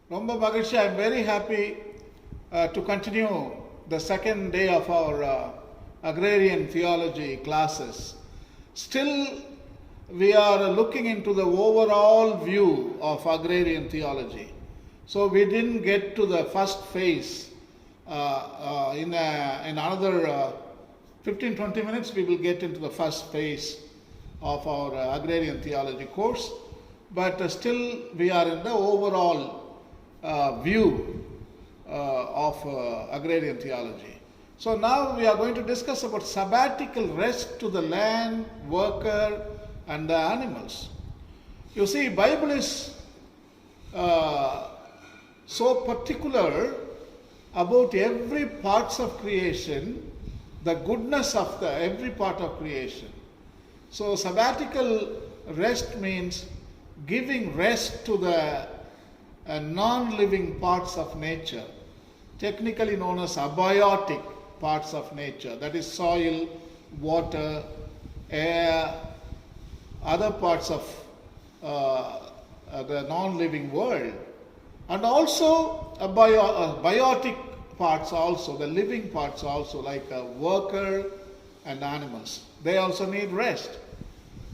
Romba Magarshi, I'm very happy to continue the second day of our Agrarian Theology classes. Still, we are looking into the overall view of Agrarian Theology. So we didn't get to the first phase. In another 15-20 minutes, we will get into the first phase of our Agrarian Theology course. But still, we are in the overall view of Agrarian Theology. So now we are going to discuss about sabbatical rest to the land, worker, and the animals. You see, Bible is so particular about every parts of creation, the goodness of the every part of creation. So sabbatical rest means giving rest to the non-living parts of nature, technically known as abiotic parts of nature, that is soil, water, air, other parts of the non-living world, and also biotic parts also, the living parts also, like a worker and animals. They also need rest.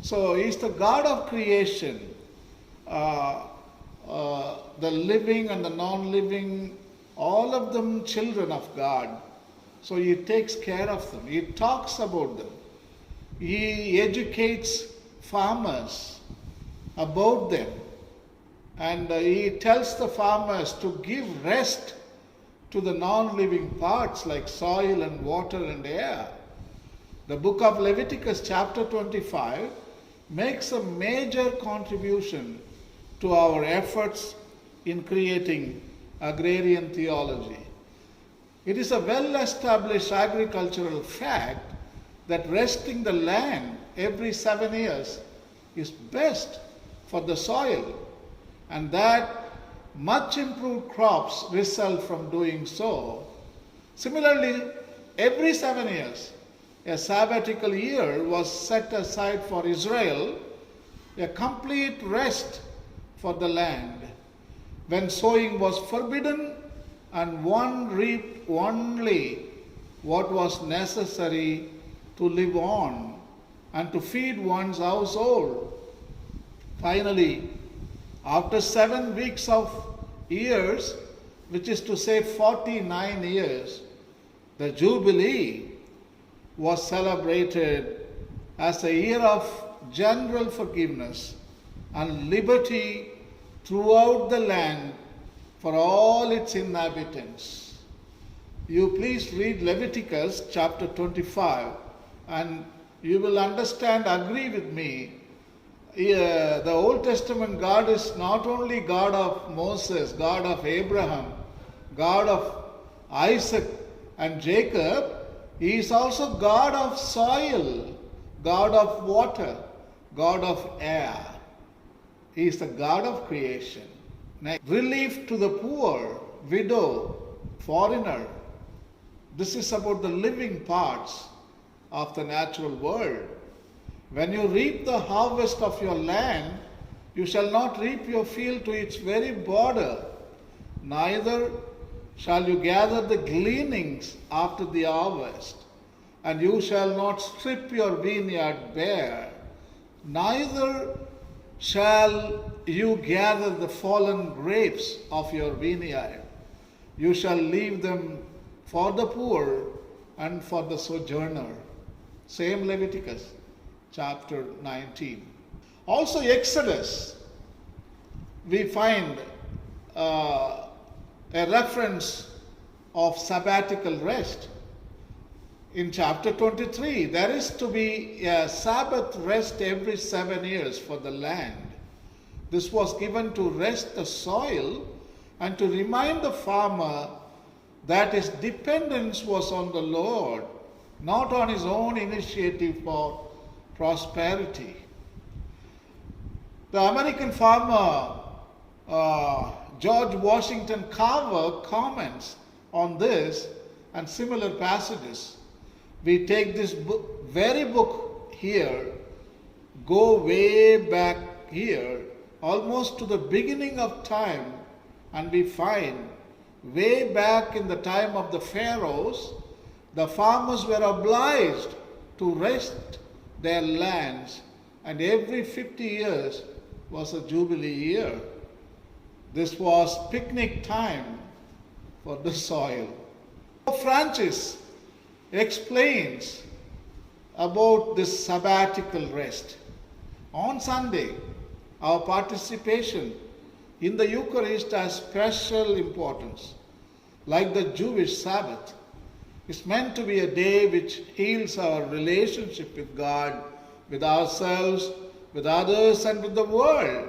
So he is the God of creation. The living and the non-living, all of them children of God. So he takes care of them. He talks about them. He educates farmers about them. And he tells the farmers to give rest to the non-living parts like soil and water and air. The book of Leviticus chapter 25 makes a major contribution to our efforts in creating agrarian theology. It is a well-established agricultural fact that resting the land every 7 years is best for the soil, and that much improved crops result from doing so. Similarly, every 7 years, a sabbatical year was set aside for Israel, a complete rest for the land, when sowing was forbidden and one reaped only what was necessary to live on and to feed one's household. Finally, after 7 weeks of years, which is to say 49 years, the Jubilee was celebrated as a year of general forgiveness and liberty throughout the land for all its inhabitants. You please read Leviticus chapter 25 and you will understand, agree with me. The Old Testament God is not only God of Moses, God of Abraham, God of Isaac and Jacob, He is also God of soil, God of water, God of air. He is the God of creation. Next, relief to the poor, widow, foreigner. This is about the living parts of the natural world. When you reap the harvest of your land, you shall not reap your field to its very border, neither shall you gather the gleanings after the harvest, and you shall not strip your vineyard bare, neither shall you gather the fallen grapes of your vineyard. You shall leave them for the poor and for the sojourner. Same Leviticus chapter 19. Also Exodus, we find a reference of sabbatical rest. In chapter 23, there is to be a Sabbath rest every 7 years for the land. This was given to rest the soil and to remind the farmer that his dependence was on the Lord, not on his own initiative for prosperity. The American farmer George Washington Carver comments on this and similar passages. We take this very book here, go way back here, almost to the beginning of time, And we find way back in the time of the pharaohs, the farmers were obliged to rest their lands, and every 50 years was a jubilee year. This was picnic time for the soil. Francis explains about this sabbatical rest. On Sunday, our participation in the Eucharist has special importance. Like the Jewish Sabbath, it's meant to be a day which heals our relationship with God, with ourselves, with others, and with the world.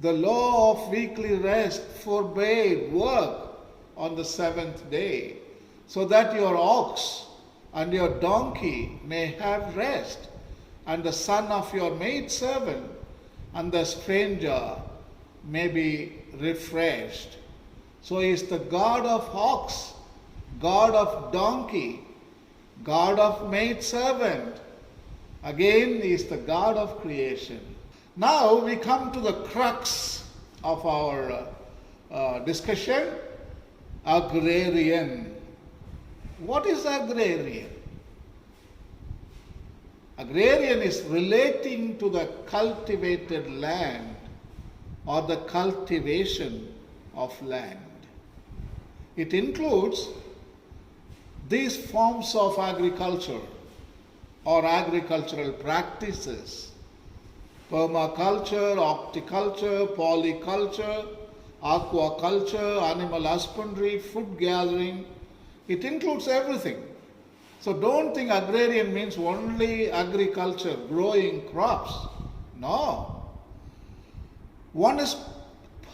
The law of weekly rest forbade work on the seventh day, so that your ox and your donkey may have rest, and the son of your maidservant and the stranger may be refreshed. So he is the God of ox, God of donkey, God of maidservant. Again, he is the God of creation. Now we come to the crux of our discussion, agrarian. What is agrarian? Agrarian is relating to the cultivated land or the cultivation of land. It includes these forms of agriculture or agricultural practices: permaculture, horticulture, polyculture, aquaculture, animal husbandry, food gathering. It includes everything. So don't think agrarian means only agriculture, growing crops. No. One is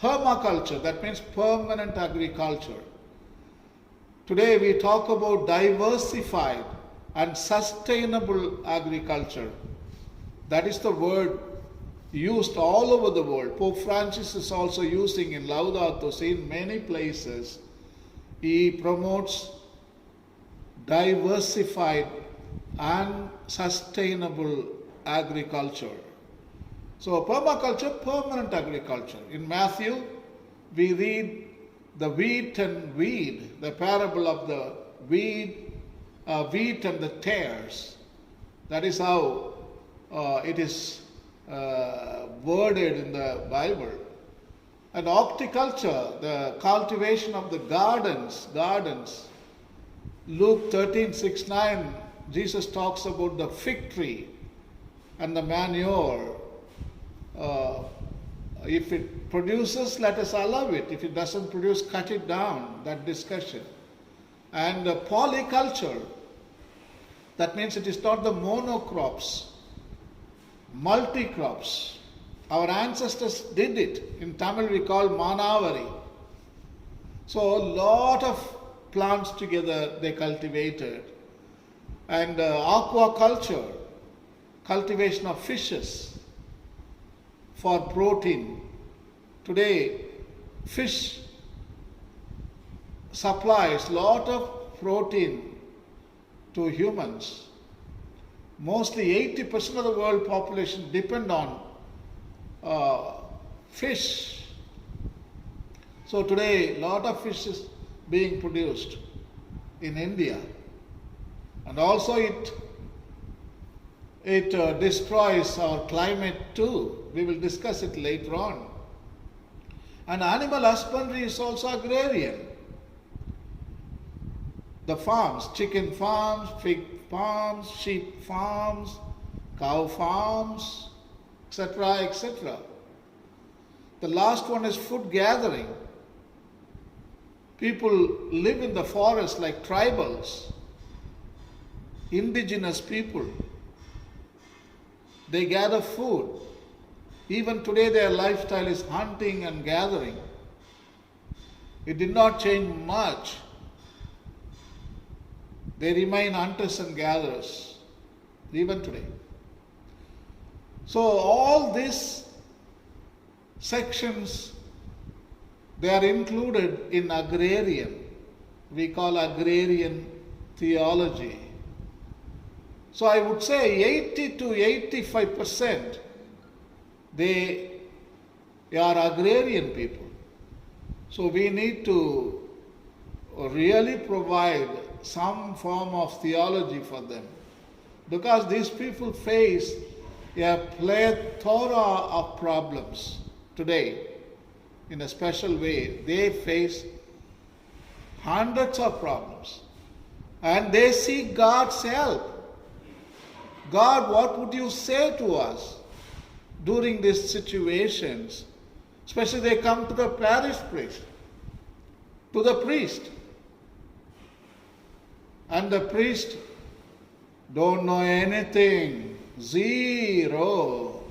permaculture, that means permanent agriculture. Today we talk about diversified and sustainable agriculture. That is the word used all over the world. Pope Francis is also using in Laudato Si in many places. He promotes diversified and sustainable agriculture. So permaculture, permanent agriculture. In Matthew, we read the wheat and weed, the parable of the wheat and the tares. That is how it is worded in the Bible. And horticulture, the cultivation of the gardens. Luke 13:6-9, Jesus talks about the fig tree and the manure. If it produces, let us allow it. If it doesn't produce, cut it down. That discussion. And polyculture, that means it is not the monocrops, multi-crops. Our ancestors did it. In Tamil we call manavari. So a lot of plants together they cultivated. And aquaculture, cultivation of fishes for protein. Today, fish supplies lot of protein to humans. Mostly 80% of the world population depend on fish. So today, lot of fish is being produced in India. And also it destroys our climate too. We will discuss it later on. And animal husbandry is also agrarian. The farms, chicken farms, pig farms, sheep farms, cow farms, etc., etc. The last one is food gathering. People live in the forest like tribals, indigenous people. They gather food. Even today their lifestyle is hunting and gathering. It did not change much. They remain hunters and gatherers, even today. So all these sections, they are included in agrarian. We call agrarian theology. So I would say 80 to 85% they are agrarian people. So we need to really provide some form of theology for them, because these people face a plethora of problems today. In a special way, they face hundreds of problems and they seek God's help. God, what would you say to us during these situations? Especially they come to the parish priest, to the priest. And the priest don't know anything, zero.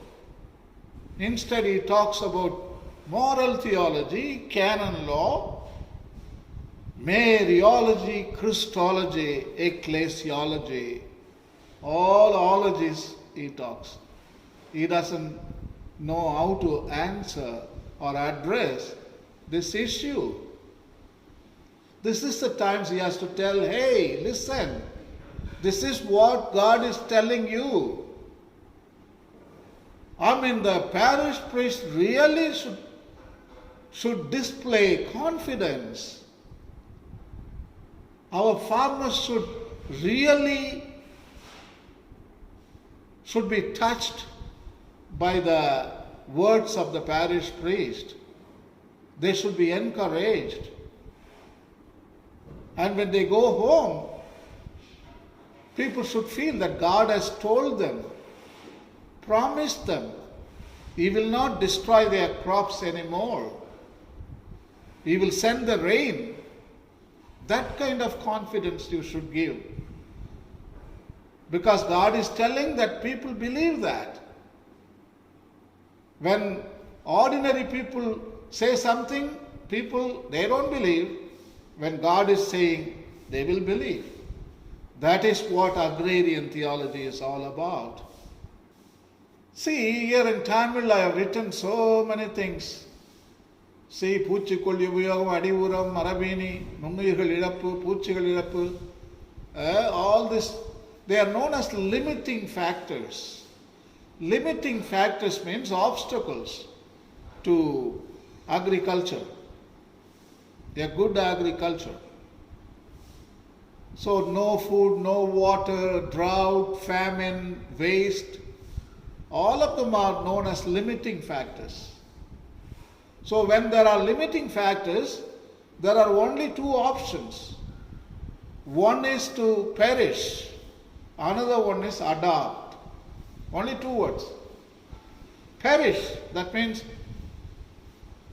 Instead he talks about moral theology, canon law, Mariology, Christology, ecclesiology, all ologies he talks. He doesn't know how to answer or address this issue. This is the times he has to tell, hey, listen, this is what God is telling you. I mean, the parish priest really should display confidence. Our farmers should be touched by the words of the parish priest. They should be encouraged. And when they go home, people should feel that God has told them, promised them, He will not destroy their crops anymore. He will send the rain. That kind of confidence you should give. Because God is telling that people believe that. When ordinary people say something, people, they don't believe. When God is saying, they will believe. That is what agrarian theology is all about. See, here in Tamil I have written so many things. See, பூச்சிக்கொல்லி உபயோகம், அடி உரம், மரபீனி, நுண்ணுயிர்கள் இழப்பு, பூச்சிகள் இழப்பு, all this, they are known as limiting factors. Limiting factors means obstacles to agriculture, a good agriculture. So no food, no water, drought, famine, waste, all of them are known as limiting factors. So when there are limiting factors, there are only two options. One is to perish, another one is adopt. Only two words. Perish, that means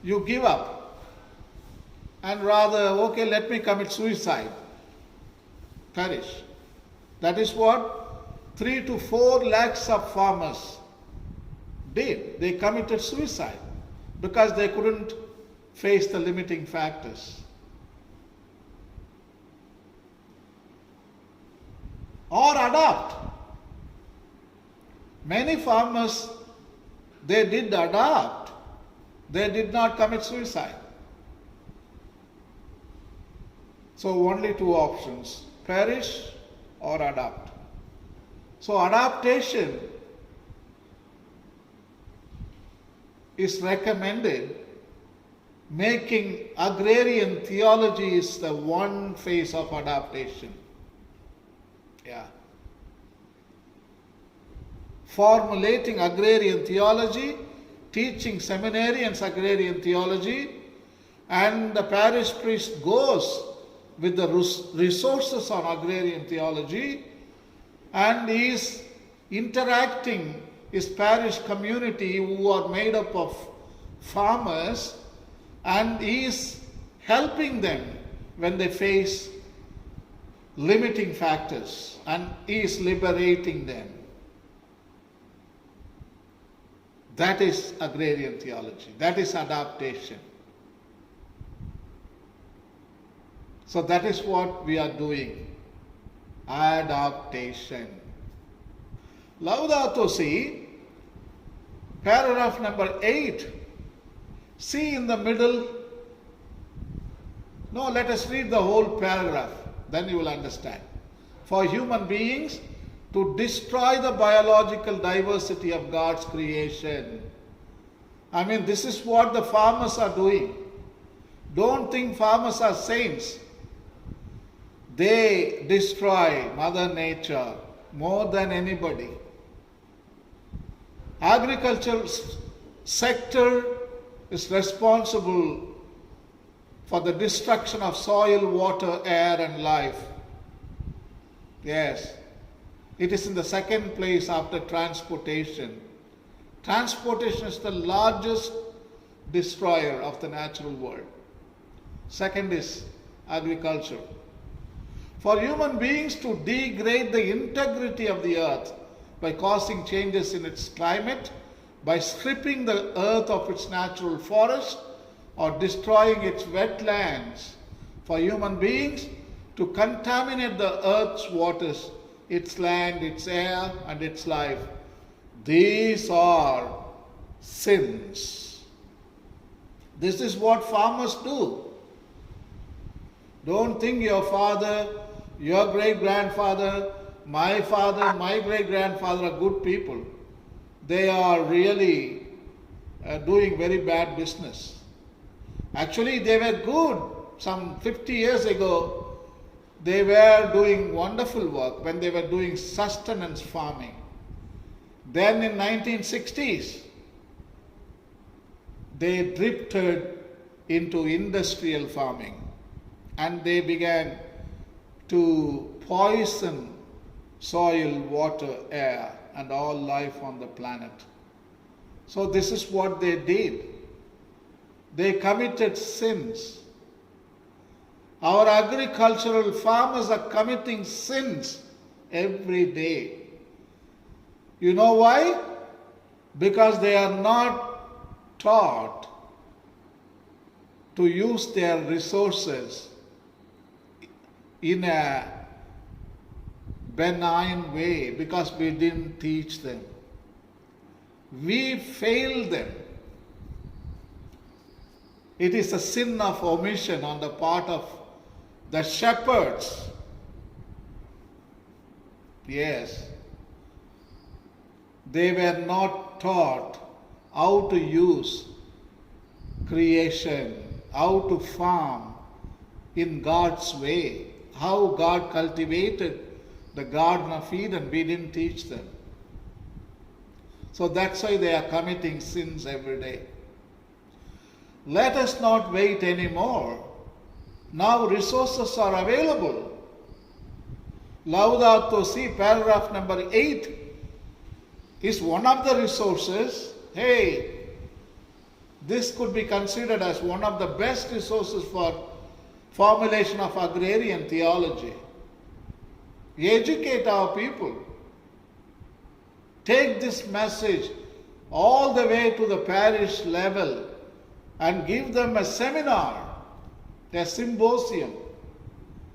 you give up and rather, okay, let me commit suicide. Perish. That is what 3 to 4 lakhs of farmers did. They committed suicide because they couldn't face the limiting factors. Or adopt. Many farmers, they did adopt. They did not commit suicide. So only two options, perish or adopt. So adaptation is recommended. Making agrarian theology is the one phase of adaptation. Yeah. Formulating agrarian theology, teaching seminarians agrarian theology, and the parish priest goes with the resources on agrarian theology and is interacting his parish community who are made up of farmers, and he is helping them when they face limiting factors, and he is liberating them. That is agrarian theology. That is adaptation. So that is what we are doing. Adaptation. Laudato Si, paragraph number 8. See in the middle. No, let us read the whole paragraph. Then you will understand. For human beings to destroy the biological diversity of God's creation. I mean, this is what the farmers are doing. Don't think farmers are saints. They destroy Mother Nature more than anybody. Agricultural sector is responsible for the destruction of soil, water, air and life. Yes, it is in the second place after transportation. Transportation is the largest destroyer of the natural world. Second is agriculture. For human beings to degrade the integrity of the earth by causing changes in its climate, by stripping the earth of its natural forest or destroying its wetlands, for human beings to contaminate the earth's waters, its land, its air and its life, these are sins. This is what farmers do. Don't think your father, your great-grandfather, my father, my great-grandfather are good people. They are really doing very bad business. Actually, they were good. Some 50 years ago, they were doing wonderful work when they were doing sustenance farming. Then in 1960s, they drifted into industrial farming and they began to poison soil, water, air and all life on the planet. So this is what they did. They committed sins. Our agricultural farmers are committing sins every day. You know why? Because they are not taught to use their resources in a benign way, because we didn't teach them. We failed them. It is a sin of omission on the part of the shepherds. Yes. They were not taught how to use creation, how to farm in God's way, how God cultivated the Garden of Eden. We didn't teach them. So that's why they are committing sins every day. Let us not wait anymore. Now resources are available. Laudato Si, paragraph number 8, is one of the resources. Hey, this could be considered as one of the best resources for formulation of agrarian theology. Educate our people. Take this message all the way to the parish level and give them a seminar, a symposium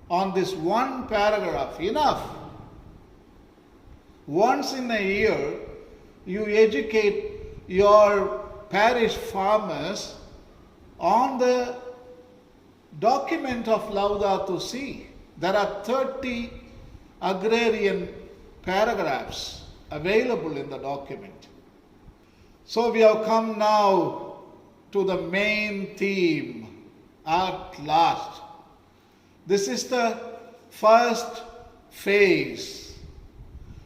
on this one paragraph. Enough. Once in a year, you educate your parish farmers on the document of Laudato Si. There are 30 agrarian paragraphs available in the document. So we have come now to the main theme at last. This is the first phase.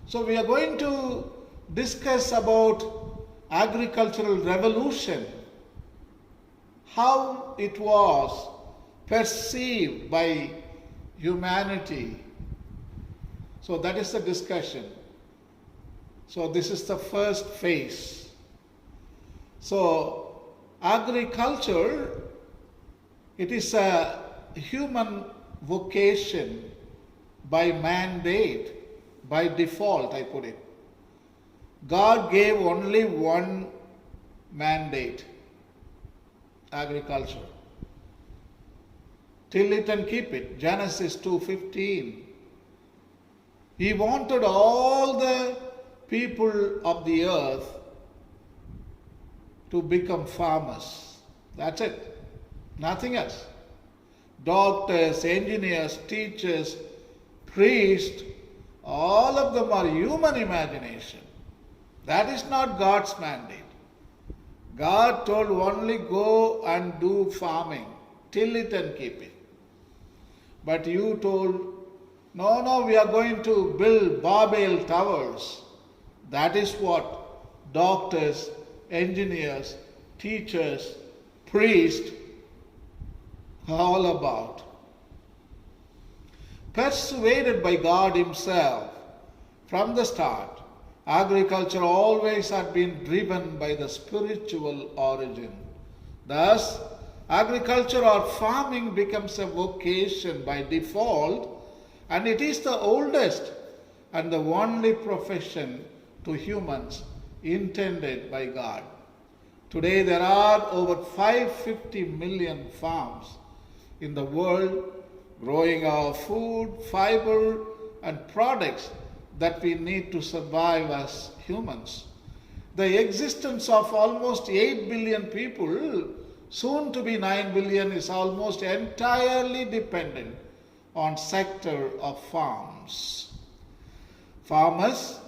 So we are going to discuss about agricultural revolution, how it was perceived by humanity. So that is the discussion. So this is the first phase. So agriculture, it is a human vocation by mandate, by default I put it. God gave only one mandate, agriculture. Till it and keep it, Genesis 2:15. He wanted all the people of the earth to become farmers. That's it. Nothing else. Doctors, engineers, teachers, priests, all of them are human imagination. That is not God's mandate. God told only go and do farming. till it and keep it. But you told, no, we are going to build Babel towers. That is what doctors, engineers, teachers, priests are all about. Persuaded by God Himself from the start, agriculture always had been driven by the spiritual origin. Thus, agriculture or farming becomes a vocation by default, and it is the oldest and the only profession to humans intended by God. Today there are over 550 million farms in the world growing our food, fiber, and products that we need to survive as humans. The existence of almost 8 billion people, soon to be 9 billion, is almost entirely dependent on sector of farms. Farmers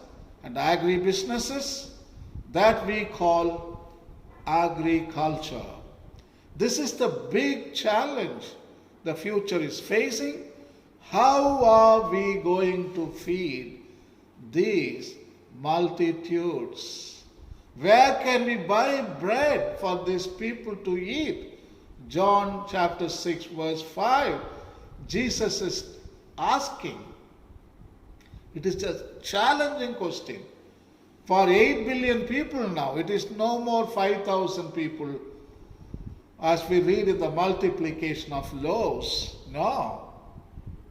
and agribusinesses that we call agriculture. This is the big challenge the future is facing. How are we going to feed these multitudes? Where can we buy bread for these people to eat? John chapter 6 verse 5, Jesus is asking. It is a challenging question. For 8 billion people now, it is no more 5,000 people as we read in the multiplication of loaves. No.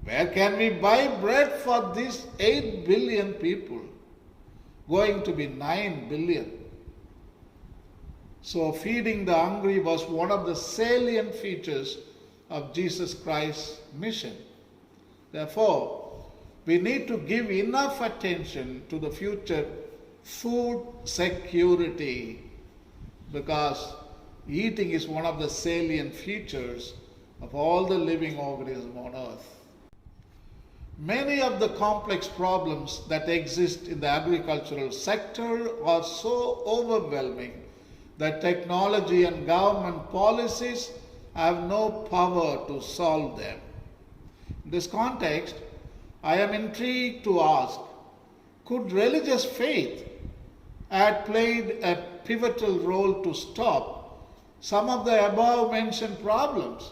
Where can we buy bread for these 8 billion people? Going to be 9 billion. So feeding the hungry was one of the salient features of Jesus Christ's mission. Therefore, we need to give enough attention to the future food security, because eating is one of the salient features of all the living organisms on earth. Many of the complex problems that exist in the agricultural sector are so overwhelming that technology and government policies have no power to solve them. In this context, I am intrigued to ask, could religious faith have played a pivotal role to stop some of the above mentioned problems?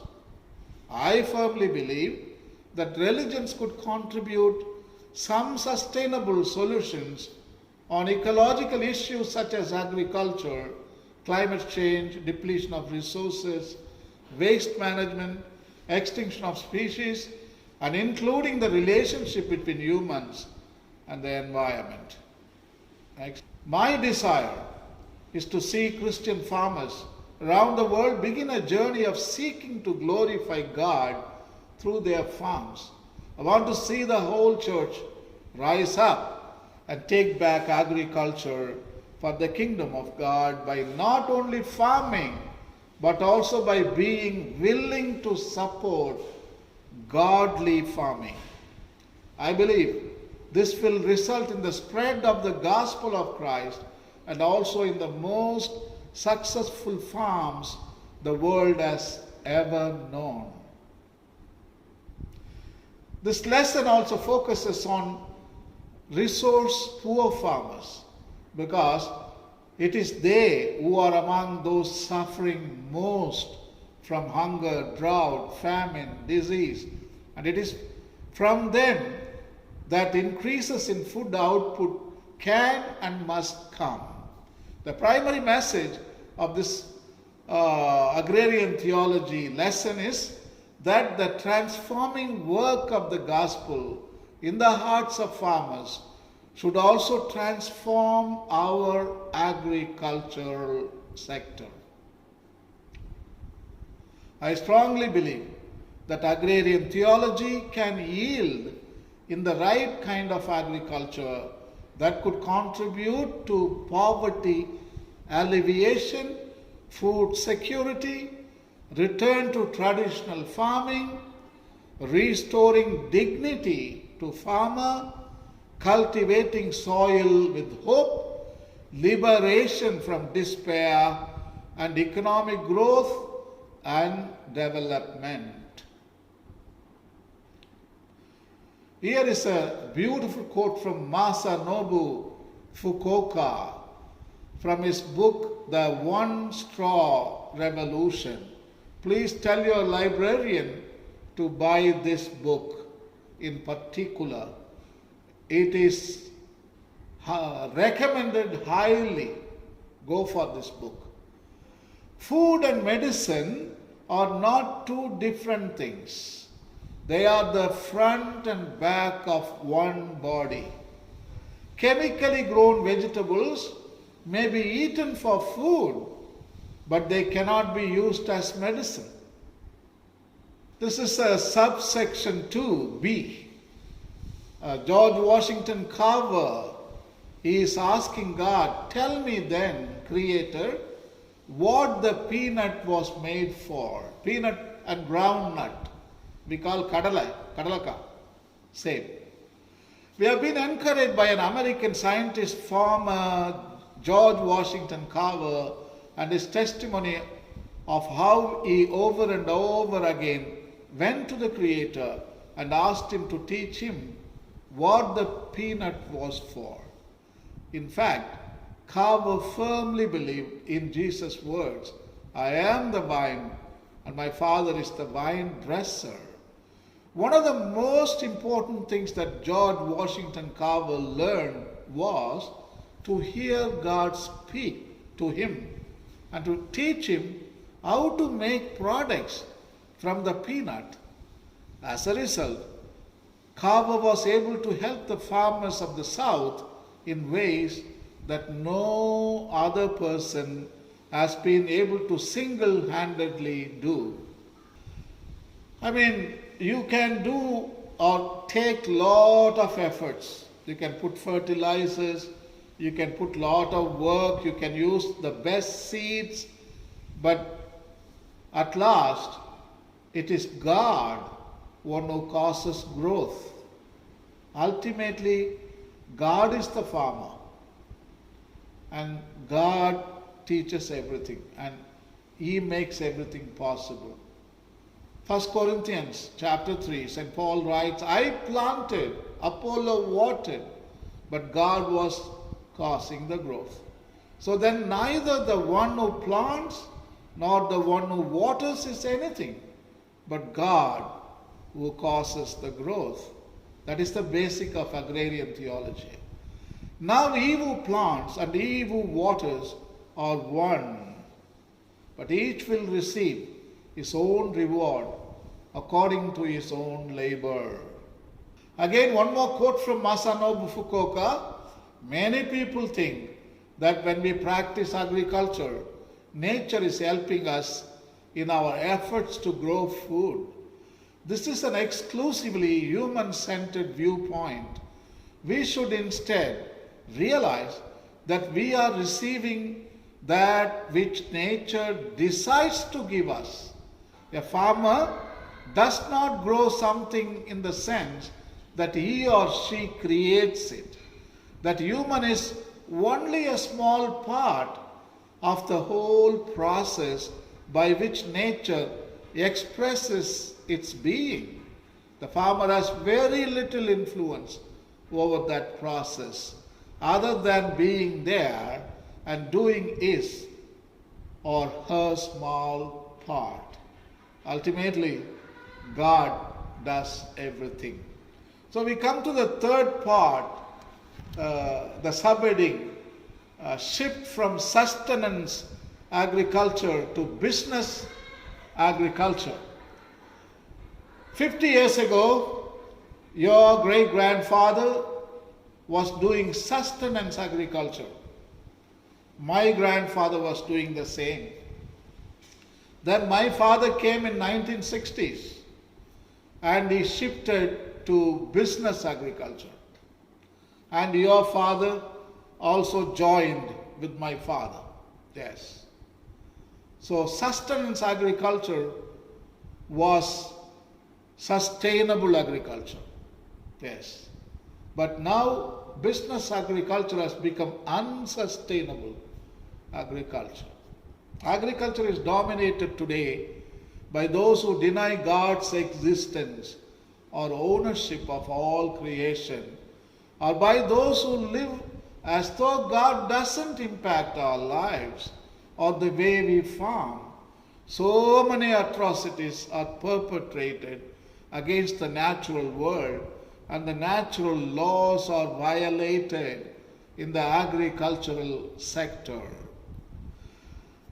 I firmly believe that religions could contribute some sustainable solutions on ecological issues such as agriculture, climate change, depletion of resources, waste management, extinction of species, and including the relationship between humans and the environment. My desire is to see Christian farmers around the world begin a journey of seeking to glorify God through their farms. I want to see the whole church rise up and take back agriculture for the kingdom of God by not only farming, but also by being willing to support godly farming. I believe this will result in the spread of the gospel of Christ and also in the most successful farms the world has ever known. This lesson also focuses on resource-poor farmers, because it is they who are among those suffering most from hunger, drought, famine, disease, and it is from them that increases in food output can and must come. The primary message of this agrarian theology lesson is that the transforming work of the gospel in the hearts of farmers should also transform our agricultural sector. I strongly believe that agrarian theology can yield in the right kind of agriculture that could contribute to poverty alleviation, food security, return to traditional farming, restoring dignity to farmer, cultivating soil with hope, liberation from despair, and economic growth and development. Here is a beautiful quote from Masanobu Fukuoka from his book, The One Straw Revolution. Please tell your librarian to buy this book in particular. It is recommended highly. Go for this book. Food and medicine are not two different things. They are the front and back of one body. Chemically grown vegetables may be eaten for food, but they cannot be used as medicine. This is a subsection 2b. George Washington Carver, he is asking God, tell me then, Creator, what the peanut was made for. Peanut and groundnut. We call kadalaka. Same. We have been encouraged by an American scientist, former George Washington Carver, and his testimony of how he over and over again went to the Creator and asked him to teach him what the peanut was for. In fact, Carver firmly believed in Jesus' words, I am the vine and my Father is the vine dresser. One of the most important things that George Washington Carver learned was to hear God speak to him and to teach him how to make products from the peanut. As a result, Carver was able to help the farmers of the South in ways that no other person has been able to single-handedly do. I mean, you can do or take lot of efforts. You can put fertilizers, you can put lot of work, you can use the best seeds, but at last it is God one who causes growth. Ultimately, God is the farmer and God teaches everything and He makes everything possible. 1 Corinthians chapter 3, St. Paul writes, I planted, Apollo watered, but God was causing the growth. So then neither the one who plants nor the one who waters is anything, but God who causes the growth. That is the basic of agrarian theology. Now he who plants and he who waters are one, but each will receive his own reward according to his own labor. Again, one more quote from Masanobu Fukuoka. Many people think that when we practice agriculture, nature is helping us in our efforts to grow food. This is an exclusively human-centered viewpoint. We should instead realize that we are receiving that which nature decides to give us. A farmer does not grow something in the sense that he or she creates it. That human is only a small part of the whole process by which nature expresses its being. The farmer has very little influence over that process other than being there and doing his or her small part. Ultimately, God does everything. So we come to the third part, the subheading, shift from sustenance agriculture to business agriculture. 50 years ago, your great-grandfather was doing sustenance agriculture. My grandfather was doing the same. Then my father came in 1960s and he shifted to business agriculture. And your father also joined with my father. Yes. So sustenance agriculture was sustainable agriculture. Yes. But now business agriculture has become unsustainable agriculture. Agriculture is dominated today by those who deny God's existence or ownership of all creation, or by those who live as though God doesn't impact our lives or the way we farm. So many atrocities are perpetrated against the natural world, and the natural laws are violated in the agricultural sector.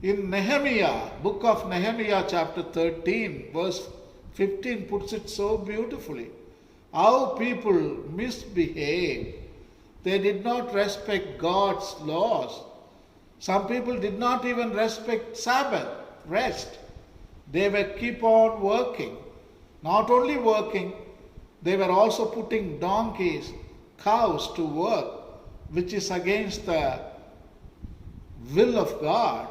In Nehemiah, book of Nehemiah chapter 13, verse 15 puts it so beautifully. How people misbehaved. They did not respect God's laws. Some people did not even respect Sabbath, rest. They were keep on working. Not only working, they were also putting donkeys, cows to work, which is against the will of God.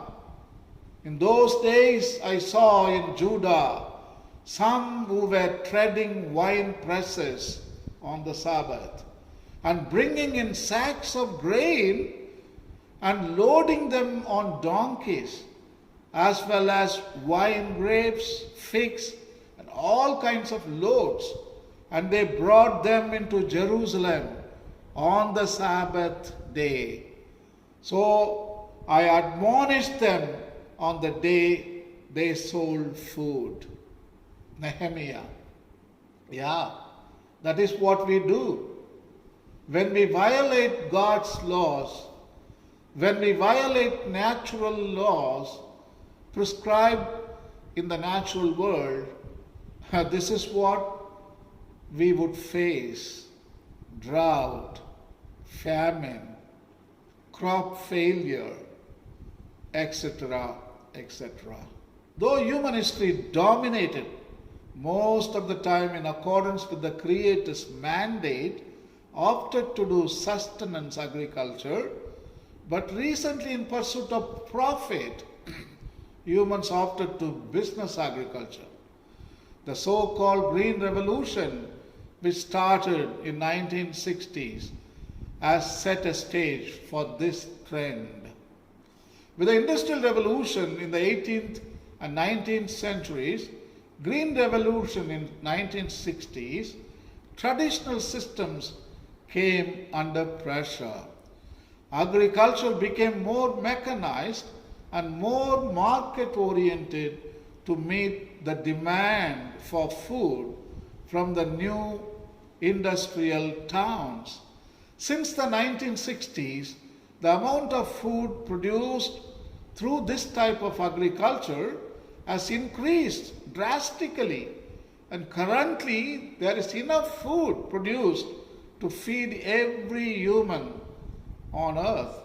In those days, I saw in Judah some who were treading wine presses on the Sabbath and bringing in sacks of grain and loading them on donkeys, as well as wine grapes, figs, and all kinds of loads. And they brought them into Jerusalem on the Sabbath day. So I admonished them on the day they sold food. Nehemiah. Yeah, that is what we do. When we violate God's laws, when we violate natural laws prescribed in the natural world, this is what we would face: drought, famine, crop failure, etc., etc. Though human history dominated most of the time in accordance with the Creator's mandate, opted to do sustenance agriculture, but recently in pursuit of profit, humans opted to business agriculture. The so-called Green Revolution, which started in 1960s, has set a stage for this trend. With the Industrial Revolution in the 18th and 19th centuries, Green Revolution in 1960s, traditional systems came under pressure. Agriculture became more mechanized and more market-oriented to meet the demand for food from the new industrial towns. Since the 1960s, the amount of food produced through this type of agriculture has increased drastically, and currently there is enough food produced to feed every human on earth.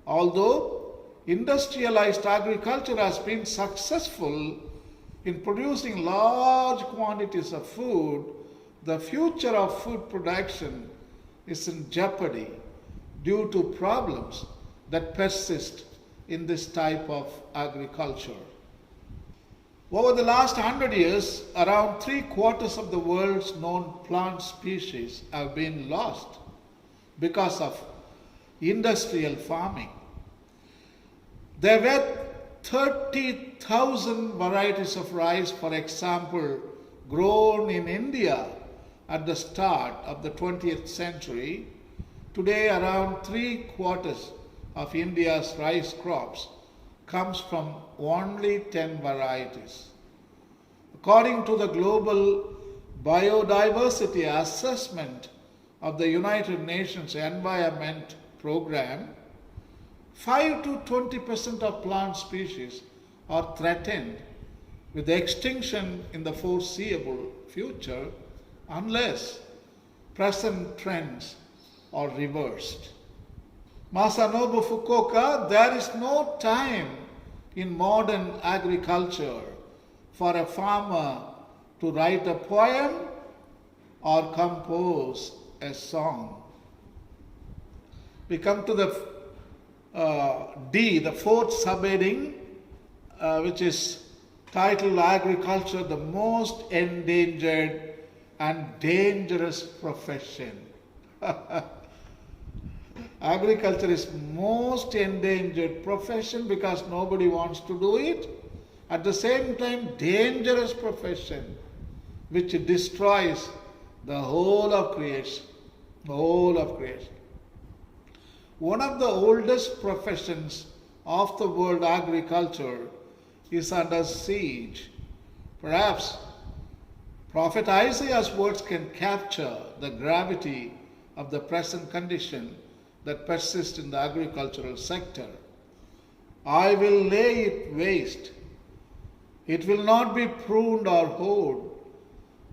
Although industrialized agriculture has been successful in producing large quantities of food, the future of food production is in jeopardy due to problems that persist in this type of agriculture. Over the last 100 years, around 3/4 of the world's known plant species have been lost because of industrial farming. There were 30,000 varieties of rice, for example, grown in India at the start of the 20th century. Today, around 3/4 of India's rice crops comes from only 10 varieties. According to the Global Biodiversity Assessment of the United Nations Environment Program, 5 to 20% of plant species are threatened with extinction in the foreseeable future unless present trends are reversed. Masanobu Fukuoka, there is no time in modern agriculture for a farmer to write a poem or compose a song. We come to the D, the fourth subheading, which is titled Agriculture, the Most Endangered and Dangerous Profession. Agriculture is most endangered profession because nobody wants to do it, At the same time, dangerous profession which destroys the whole of creation. The whole of creation. One of the oldest professions of the world, agriculture, is under siege. Perhaps Prophet Isaiah's words can capture the gravity of the present condition that persists in the agricultural sector. I will lay it waste. It will not be pruned or hoed,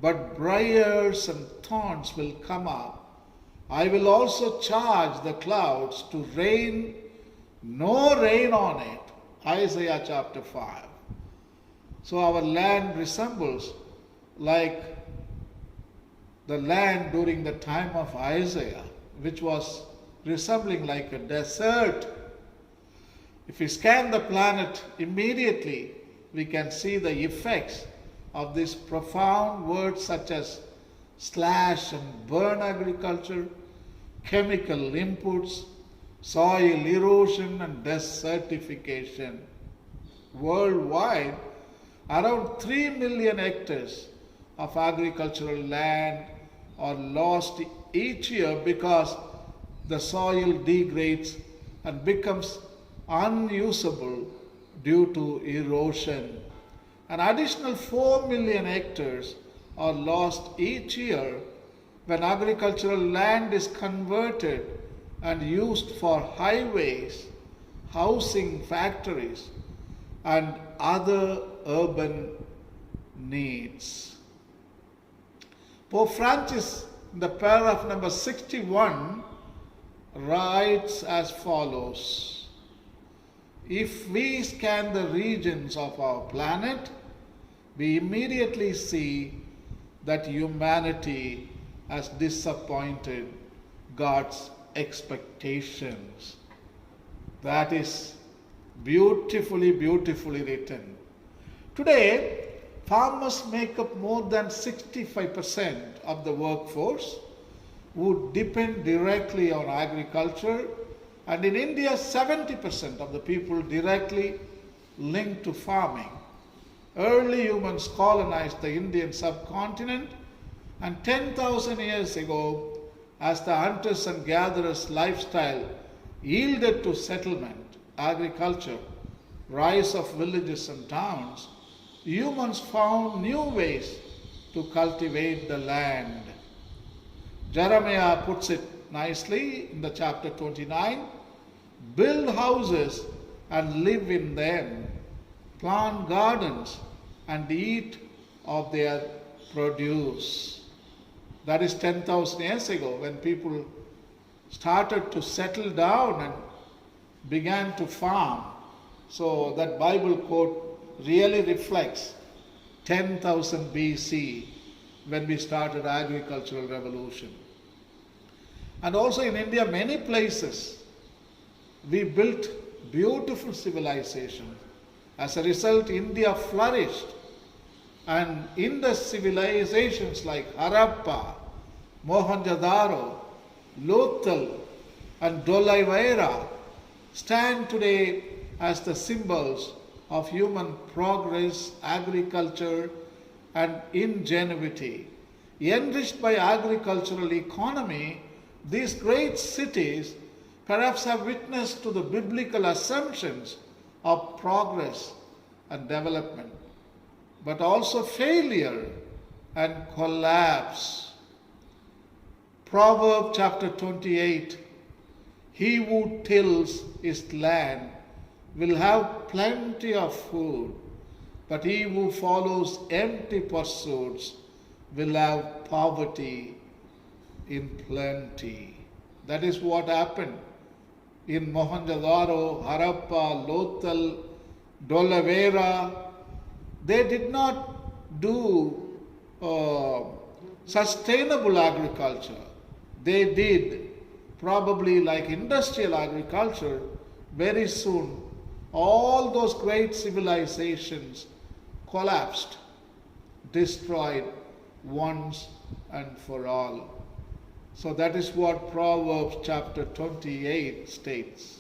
but briars and thorns will come up. I will also charge the clouds to rain no rain on it. Isaiah chapter 5. So our land resembles like the land during the time of Isaiah, which was resembling like a desert. If we scan the planet immediately, we can see the effects of these profound words such as slash and burn agriculture, chemical inputs, soil erosion and desertification. Worldwide, around 3 million hectares of agricultural land are lost each year because the soil degrades and becomes unusable due to erosion. An additional 4 million hectares are lost each year when agricultural land is converted and used for highways, housing, factories, and other urban needs. Pope Francis, in the paragraph number 61, writes as follows: if we scan the regions of our planet, we immediately see that humanity has disappointed God's expectations. That is beautifully written. Today, farmers make up more than 65% of the workforce who depend directly on agriculture, and in India, 70% of the people directly linked to farming. Early humans colonized the Indian subcontinent, and 10,000 years ago, as the hunters and gatherers lifestyle yielded to settlement, agriculture, rise of villages and towns, humans found new ways to cultivate the land. Jeremiah puts it nicely in the chapter 29, build houses and live in them, plant gardens and eat of their produce. That is 10,000 years ago when people started to settle down and began to farm. So that Bible quote really reflects 10,000 BC when we started agricultural revolution. And also in India, many places we built beautiful civilizations. As a result, India flourished. And in the civilizations like Harappa, Mohenjo-daro, Lothal, and Dolaveira stand today as the symbols of human progress, agriculture, and ingenuity. Enriched by agricultural economy, these great cities perhaps have witnessed to the biblical assumptions of progress and development, but also failure and collapse. Proverbs chapter 28, he who tills his land will have plenty of food, but he who follows empty pursuits will have poverty in plenty. That is what happened in Mohenjo-daro, Harappa, Lothal, Dolaveira. They did not do sustainable agriculture. They did probably like industrial agriculture. Very soon, all those great civilizations collapsed, destroyed once and for all. So that is what Proverbs chapter 28 states.